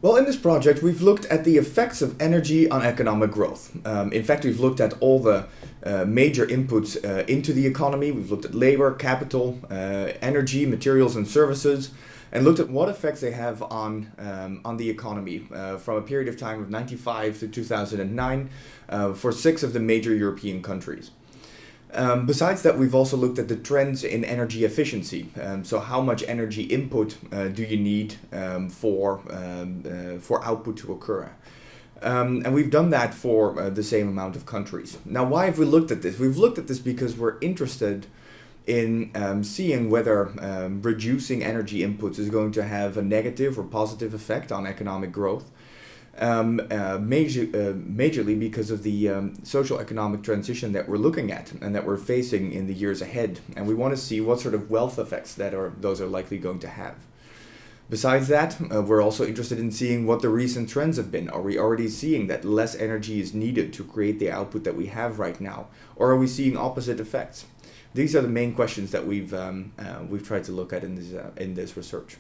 Well, in this project, we've looked at the effects of energy on economic growth. In fact, we've looked at all the major inputs into the economy. We've looked at labor, capital, energy, materials, and services, and looked at what effects they have on the economy from a period of time of 95 to 2009 for 6 of the major European countries. Besides that, we've also looked at the trends in energy efficiency. So how much energy input do you need for output to occur? And we've done that for the same amount of countries. Now, why have we looked at this? We've looked at this because we're interested in seeing whether reducing energy inputs is going to have a negative or positive effect on economic growth. Majorly because of the social economic transition that we're looking at and that we're facing in the years ahead, and we want to see what sort of wealth effects those are likely going to have. Besides that, we're also interested in seeing what the recent trends have been. Are we already seeing that less energy is needed to create the output that we have right now, or are we seeing opposite effects? These are the main questions that we've tried to look at in this research.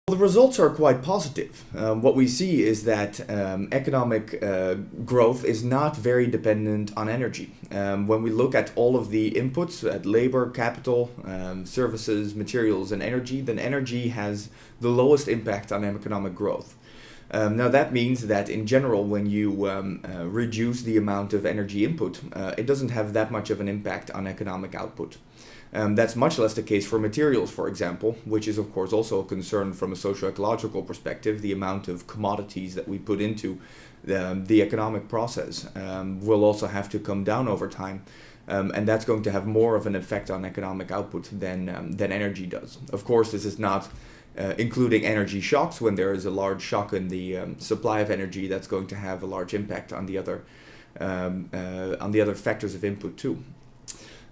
Well, the results are quite positive. What we see is that economic growth is not very dependent on energy. When we look at all of the inputs, at labor, capital, services, materials, and energy, then energy has the lowest impact on economic growth. Now that means that in general, when you reduce the amount of energy input, it doesn't have that much of an impact on economic output. That's much less the case for materials, for example, which is of course also a concern from a socio-ecological perspective. The amount of commodities that we put into the economic process will also have to come down over time. And that's going to have more of an effect on economic output than energy does. Of course, this is not including energy shocks. When there is a large shock in the supply of energy, that's going to have a large impact on the other factors of input too.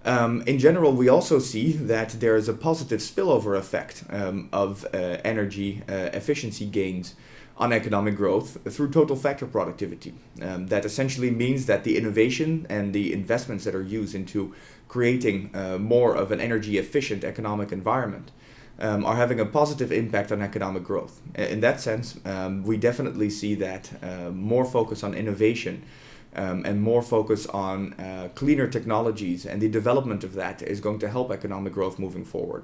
In general, we also see that there is a positive spillover effect of energy efficiency gains on economic growth through total factor productivity. That essentially means that the innovation and the investments that are used into creating more of an energy efficient economic environment are having a positive impact on economic growth. In that sense, we definitely see that more focus on innovation and more focus on cleaner technologies and the development of that is going to help economic growth moving forward.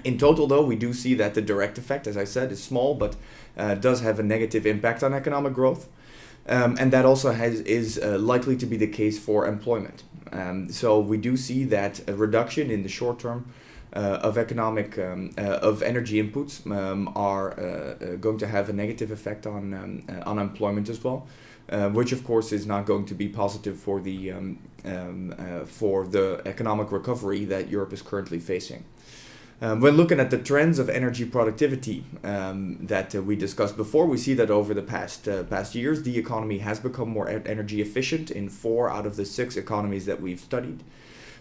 In total, though, we do see that the direct effect, as I said, is small, but does have a negative impact on economic growth. And that also is likely to be the case for employment. So we do see that a reduction in the short term of energy inputs are going to have a negative effect on unemployment as well. Which of course is not going to be positive for the economic recovery that Europe is currently facing. When looking at the trends of energy productivity that we discussed before, we see that over the past years, the economy has become more energy efficient in 4 out of the 6 economies that we've studied.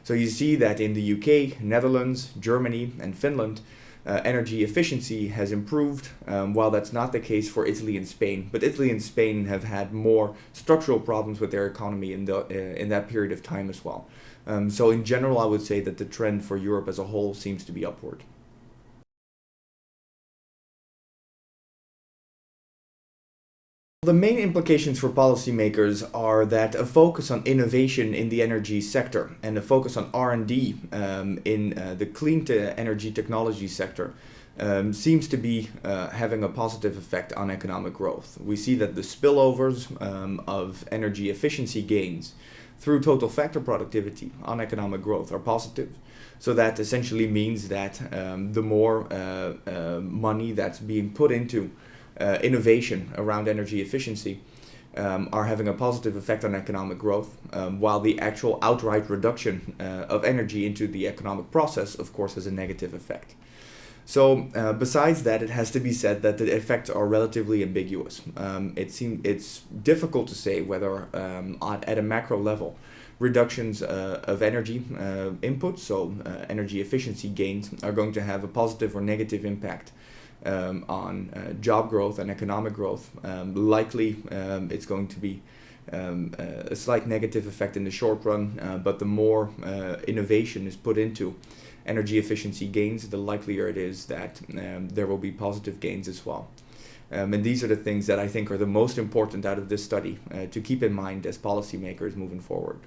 So you see that in the UK, Netherlands, Germany, and Finland, energy efficiency has improved, while that's not the case for Italy and Spain. But Italy and Spain have had more structural problems with their economy in that period of time as well. So in general, I would say that the trend for Europe as a whole seems to be upward. The main implications for policymakers are that a focus on innovation in the energy sector and a focus on R&D in the clean energy technology sector seems to be having a positive effect on economic growth. We see that the spillovers of energy efficiency gains through total factor productivity on economic growth are positive. So that essentially means that the more money that's being put into innovation around energy efficiency are having a positive effect on economic growth, while the actual outright reduction of energy into the economic process, of course, has a negative effect. So besides that, it has to be said that the effects are relatively ambiguous. It's difficult to say whether at a macro level reductions of energy inputs, so energy efficiency gains, are going to have a positive or negative impact on job growth and economic growth. Likely it's going to be a slight negative effect in the short run, but the more innovation is put into energy efficiency gains, the likelier it is that there will be positive gains as well. And these are the things that I think are the most important out of this study to keep in mind as policymakers moving forward.